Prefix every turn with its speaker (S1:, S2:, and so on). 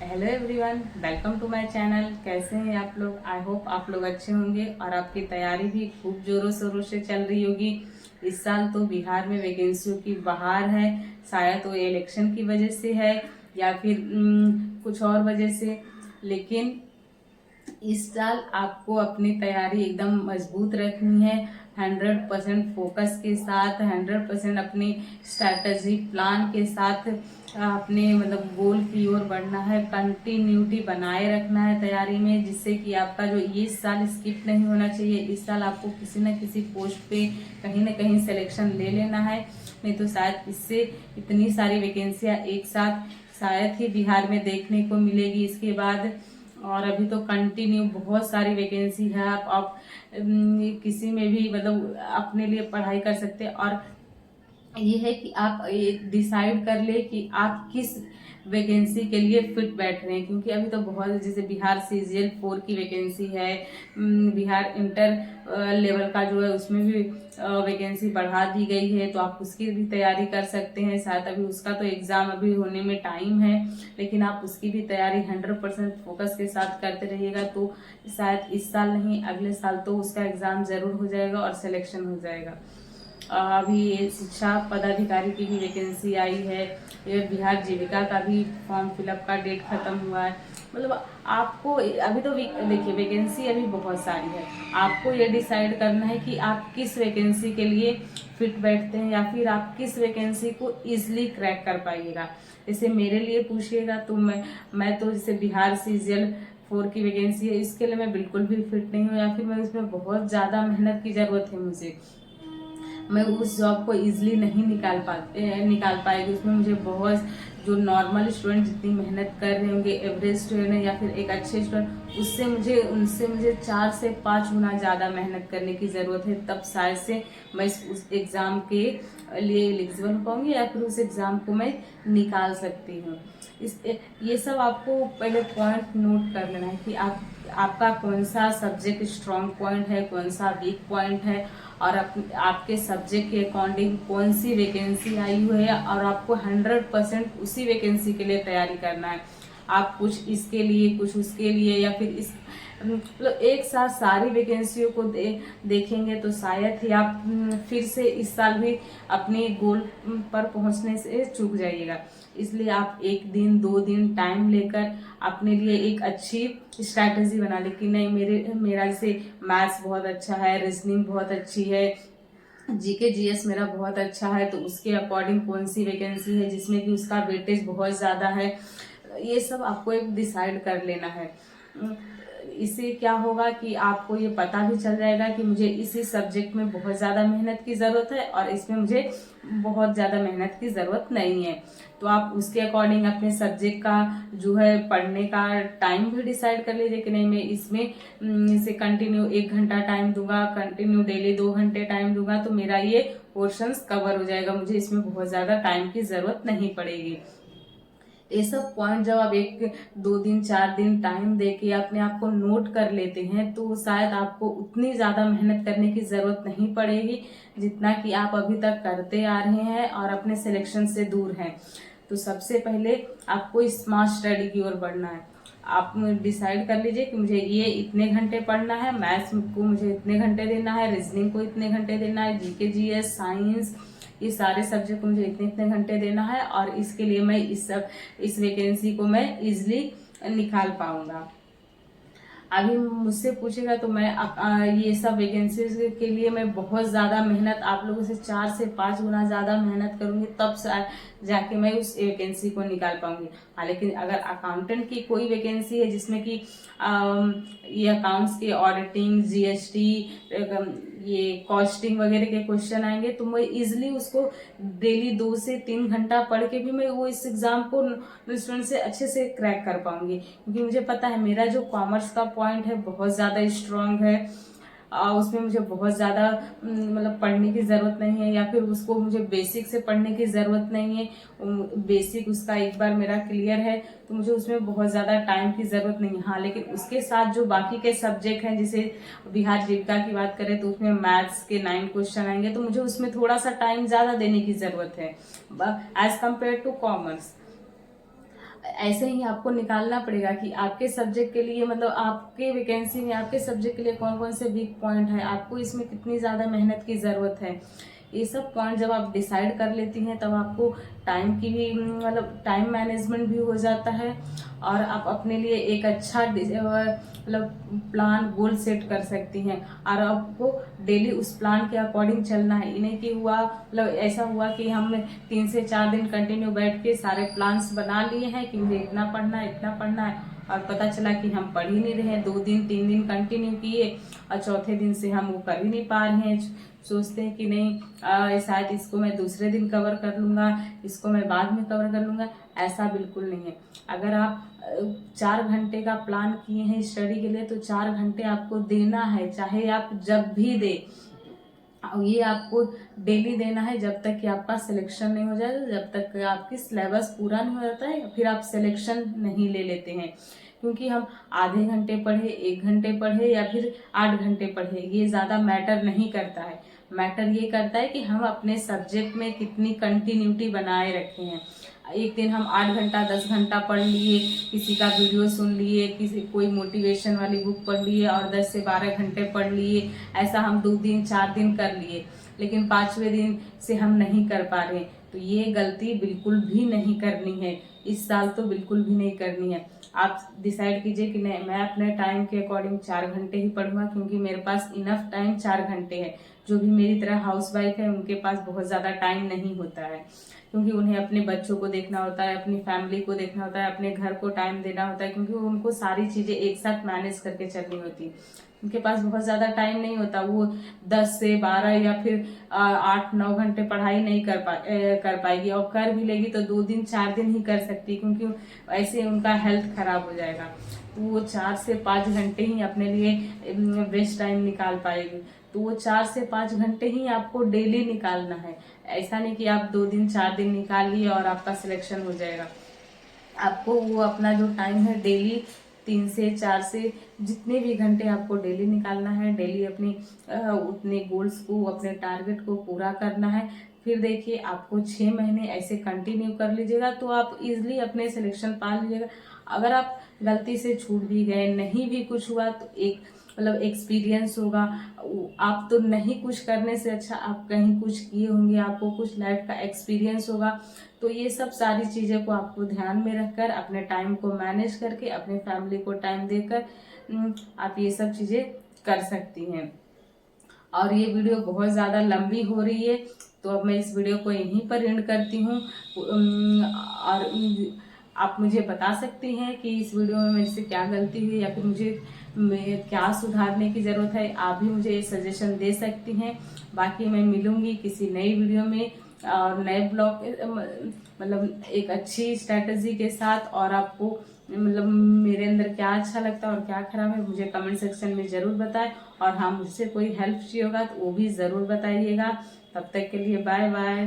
S1: Hello everyone, welcome to my channel. कैसे हैं आप लोग? आई होप आप लोग अच्छे होंगे और आपकी तैयारी भी खूब जोरों शोरों से चल रही होगी। इस साल तो बिहार में वैकेंसियों की बहार है। शायद वो इलेक्शन की वजह से है या फिर कुछ और वजह से, लेकिन इस साल आपको अपनी तैयारी एकदम मजबूत रखनी है। 100% फोकस के साथ, 100% अपनी स्ट्रैटेजी प्लान के साथ अपने गोल की ओर बढ़ना है। कंटिन्यूटी बनाए रखना है तैयारी में, जिससे कि आपका जो ये साल स्किप नहीं होना चाहिए। इस साल आपको किसी न किसी पोस्ट पे कहीं ना कहीं सिलेक्शन ले लेना है, नहीं तो शायद इससे इतनी सारी वैकेंसियां एक साथ शायद ही बिहार में देखने को मिलेगी इसके बाद। और अभी तो कंटिन्यू बहुत सारी वैकेंसी है। आप किसी में भी अपने लिए पढ़ाई कर सकते हैं। और ये है कि आप ये डिसाइड कर ले कि आप किस वैकेंसी के लिए फिट बैठ रहे हैं, क्योंकि अभी तो बहुत, जैसे बिहार CGL 4 की वैकेंसी है, बिहार इंटर लेवल का जो है उसमें भी वैकेंसी बढ़ा दी गई है, तो आप उसकी भी तैयारी कर सकते हैं। शायद अभी उसका तो एग्जाम अभी होने में टाइम है, लेकिन आप उसकी भी तैयारी 100% फोकस के साथ करते रहिएगा, तो शायद इस साल नहीं अगले साल तो उसका एग्जाम जरूर हो जाएगा और सिलेक्शन हो जाएगा। अभी ये शिक्षा पदाधिकारी की भी वैकेंसी आई है। ये बिहार जीविका का भी फॉर्म फिलअप का डेट खत्म हुआ है। आपको अभी तो देखिए वैकेंसी अभी बहुत सारी है। आपको ये डिसाइड करना है कि आप किस वैकेंसी के लिए फिट बैठते हैं या फिर आप किस वैकेंसी को इजिली क्रैक कर पाइएगा। जैसे मेरे लिए पूछिएगा तो मैं तो जैसे बिहार CGL 4 की वैकेंसी है, इसके लिए मैं बिल्कुल भी फिट नहीं हूँ, या फिर मैं उसमें बहुत ज़्यादा मेहनत की ज़रूरत है मुझे। मैं उस जॉब को इजीली नहीं निकाल पाएगी। उसमें मुझे बहुत, जो नॉर्मल स्टूडेंट जितनी मेहनत कर रहे होंगे, एवरेज स्टूडेंट या फिर एक अच्छे स्टूडेंट, उनसे मुझे 4 से 5 गुना ज़्यादा मेहनत करने की ज़रूरत है। तब शायद से मैं उस एग्ज़ाम के लिए एलिजिबल हो पाऊंगी या फिर उस एग्ज़ाम को मैं निकाल सकती हूँ। ये सब आपको पहले पॉइंट नोट कर लेना है कि आपका कौन सा सब्जेक्ट स्ट्रॉन्ग पॉइंट है, कौन सा वीक पॉइंट है, और आपके सब्जेक्ट के अकॉर्डिंग कौन सी वैकेंसी आई हुई है, और आपको 100% उसी वैकेंसी के लिए तैयारी करना है। आप कुछ इसके लिए कुछ उसके लिए या फिर एक साथ सारी वैकेंसियों को देखेंगे तो शायद ही आप फिर से इस साल भी अपने गोल पर पहुंचने से चूक जाइएगा। इसलिए आप 1 दिन 2 दिन टाइम लेकर अपने लिए एक अच्छी स्ट्रैटेजी बना ले कि नहीं, मेरा जैसे मैथ्स बहुत अच्छा है, रीजनिंग बहुत अच्छी है, GK GS मेरा बहुत अच्छा है, तो उसके अकॉर्डिंग कौन सी वैकेंसी है जिसमें कि उसका वेटेज बहुत ज़्यादा है। ये सब आपको एक डिसाइड कर लेना है। इससे क्या होगा कि आपको ये पता भी चल जाएगा कि मुझे इसी सब्जेक्ट में बहुत ज़्यादा मेहनत की ज़रूरत है और इसमें मुझे बहुत ज़्यादा मेहनत की ज़रूरत नहीं है। तो आप उसके अकॉर्डिंग अपने सब्जेक्ट का जो है पढ़ने का टाइम भी डिसाइड कर लीजिए कि नहीं, मैं इसमें से कंटिन्यू 1 घंटा टाइम दूंगा, कंटिन्यू डेली 2 घंटे टाइम दूंगा, तो मेरा ये पोर्शंस कवर हो जाएगा, मुझे इसमें बहुत ज़्यादा टाइम की ज़रूरत नहीं पड़ेगी। ये सब पॉइंट जब आप 1 2 दिन 4 दिन टाइम देके अपने आप को नोट कर लेते हैं, तो शायद आपको उतनी ज्यादा मेहनत करने की जरूरत नहीं पड़ेगी जितना कि आप अभी तक करते आ रहे हैं और अपने सिलेक्शन से दूर हैं। तो सबसे पहले आपको स्मार्ट स्टडी की ओर बढ़ना है। आप डिसाइड कर लीजिए कि मुझे ये इतने घंटे पढ़ना है, मैथ्स को मुझे इतने घंटे देना है, रीजनिंग को इतने घंटे देना है, GK GS साइंस, ये सारे सब्जेक्ट को मुझे इतने इतने घंटे देना है, और इसके लिए मैं इस वैकेंसी को मैं इजिली निकाल पाऊंगा। अभी मुझसे पूछेगा तो मैं ये सब वैकेंसीज के लिए मैं बहुत ज़्यादा मेहनत, आप लोगों से 4 से 5 गुना ज़्यादा मेहनत करूंगी, तब जाके मैं उस वैकेंसी को निकाल पाऊंगी। हाँ, लेकिन अगर अकाउंटेंट की कोई वैकेंसी है जिसमें कि ये अकाउंट्स के ऑडिटिंग, GST, ये कॉस्टिंग वगैरह के क्वेश्चन आएंगे, तो मैं इजिली उसको डेली 2 से 3 घंटा पढ़ के भी मैं वो इस एग्जाम को स्टूडेंट से अच्छे से क्रैक कर पाऊंगी, क्योंकि मुझे पता है मेरा जो कॉमर्स का पॉइंट है बहुत ज़्यादा स्ट्रांग है। उसमें मुझे बहुत ज़्यादा पढ़ने की ज़रूरत नहीं है, या फिर उसको मुझे बेसिक से पढ़ने की ज़रूरत नहीं है। बेसिक उसका एक बार मेरा क्लियर है, तो मुझे उसमें बहुत ज़्यादा टाइम की ज़रूरत नहीं है। हाँ, लेकिन उसके साथ जो बाकी के सब्जेक्ट हैं, जैसे बिहार जीविका की बात करें तो उसमें मैथ्स के 9 क्वेश्चन आएंगे, तो मुझे उसमें थोड़ा सा टाइम ज़्यादा देने की ज़रूरत है एज कम्पेयर टू कॉमर्स। ऐसे ही आपको निकालना पड़ेगा कि आपके सब्जेक्ट के लिए, मतलब आपके वैकेंसी में आपके सब्जेक्ट के लिए कौन कौन से वीक पॉइंट है, आपको इसमें कितनी ज़्यादा मेहनत की ज़रूरत है। ये सब पॉइंट जब आप डिसाइड कर लेती हैं तब आपको टाइम की भी, मतलब टाइम मैनेजमेंट भी हो जाता है, और आप अपने लिए एक अच्छा मतलब प्लान गोल सेट कर सकती हैं। और आपको डेली उस प्लान के अकॉर्डिंग चलना है। इन्हें कि हुआ, मतलब ऐसा हुआ कि हम 3 से 4 दिन कंटिन्यू बैठ के सारे प्लान्स बना लिए हैं कि मुझे इतना पढ़ना है, इतना पढ़ना है, और पता चला कि हम पढ़ ही नहीं रहे हैं। 2 दिन 3 दिन कंटिन्यू किए और चौथे दिन से हम वो कर ही नहीं पा रहे हैं। सोचते हैं कि नहीं, शायद इसको मैं दूसरे दिन कवर कर लूँगा, इसको मैं बाद में कवर कर लूँगा। ऐसा बिल्कुल नहीं है। अगर आप 4 घंटे का प्लान किए हैं स्टडी के लिए तो 4 घंटे आपको देना है, चाहे आप जब भी दे। ये आपको डेली देना है जब तक कि आपका सिलेक्शन नहीं हो जाए, जब तक आपकी सिलेबस पूरा नहीं हो जाता है, फिर आप सिलेक्शन नहीं ले लेते हैं। क्योंकि हम आधे घंटे पढ़े, 1 घंटे पढ़े या फिर 8 घंटे पढ़े, ये ज़्यादा मैटर नहीं करता है। मैटर ये करता है कि हम अपने सब्जेक्ट में कितनी कंटिन्यूटी बनाए रखे हैं। एक दिन हम 8 घंटा 10 घंटा पढ़ लिए, किसी का वीडियो सुन लिए, किसी कोई मोटिवेशन वाली बुक पढ़ लिए और 10 से 12 घंटे पढ़ लिए, ऐसा हम 2 दिन 4 दिन कर लिए, लेकिन 5वें दिन से हम नहीं कर पा रहे। तो ये गलती बिल्कुल भी नहीं करनी है, इस साल तो बिल्कुल भी नहीं करनी है। आप डिसाइड कीजिए कि नहीं, मैं अपने टाइम के अकॉर्डिंग 4 घंटे ही पढ़ूंगा, क्योंकि मेरे पास इनफ टाइम 4 घंटे है। जो भी मेरी तरह हाउसवाइफ है उनके पास बहुत ज़्यादा टाइम नहीं होता है, क्योंकि उन्हें अपने बच्चों को देखना होता है, अपनी फैमिली को देखना होता है, अपने घर को टाइम देना होता है, क्योंकि उनको सारी चीज़ें एक साथ मैनेज करके चलनी होती है। उनके पास बहुत ज़्यादा टाइम नहीं होता। वो 10 से 12 या फिर 8-9 घंटे पढ़ाई नहीं कर पाएगी, और कर भी लेगी तो 2 दिन 4 दिन ही कर सकती, क्योंकि ऐसे उनका हेल्थ खराब हो जाएगा। तो वो 4 से 5 घंटे ही अपने लिए बेस्ट टाइम निकाल पाएगी। तो वो 4 से 5 घंटे ही आपको डेली निकालना है। ऐसा नहीं कि आप 2 दिन 4 दिन निकाल लिए और आपका सिलेक्शन हो जाएगा। आपको वो अपना जो टाइम है डेली 3 से 4 से जितने भी घंटे आपको डेली निकालना है, डेली अपनी उतने गोल्स को, अपने टारगेट को पूरा करना है। फिर देखिए, आपको 6 महीने ऐसे कंटिन्यू कर लीजिएगा तो आप इजिली अपने सिलेक्शन पा लीजिएगा। अगर आप गलती से छूट भी गए, नहीं भी कुछ हुआ, तो एक मतलब एक्सपीरियंस होगा। आप तो नहीं कुछ करने से अच्छा आप कहीं कुछ किए होंगे, आपको कुछ लाइफ का एक्सपीरियंस होगा। तो ये सब सारी चीज़ें को आपको ध्यान में रखकर, अपने टाइम को मैनेज करके, अपने फैमिली को टाइम देकर आप ये सब चीज़ें कर सकती हैं। और ये वीडियो बहुत ज़्यादा लंबी हो रही है, तो अब मैं इस वीडियो को यहीं पर एंड करती हूँ। और आप मुझे बता सकती हैं कि इस वीडियो में मेरे से क्या गलती हुई, या फिर मुझे क्या सुधारने की ज़रूरत है। आप भी मुझे सजेशन दे सकती हैं। बाकी मैं मिलूंगी किसी नई वीडियो में और नए ब्लॉग, मतलब एक अच्छी स्ट्रैटेजी के साथ। और आपको मतलब मेरे अंदर क्या अच्छा लगता है और क्या खराब है, मुझे कमेंट सेक्शन में ज़रूर बताएं। और हाँ, मुझसे कोई हेल्प चाहिए होगा तो वो भी ज़रूर बताइएगा। तब तक के लिए बाय बाय।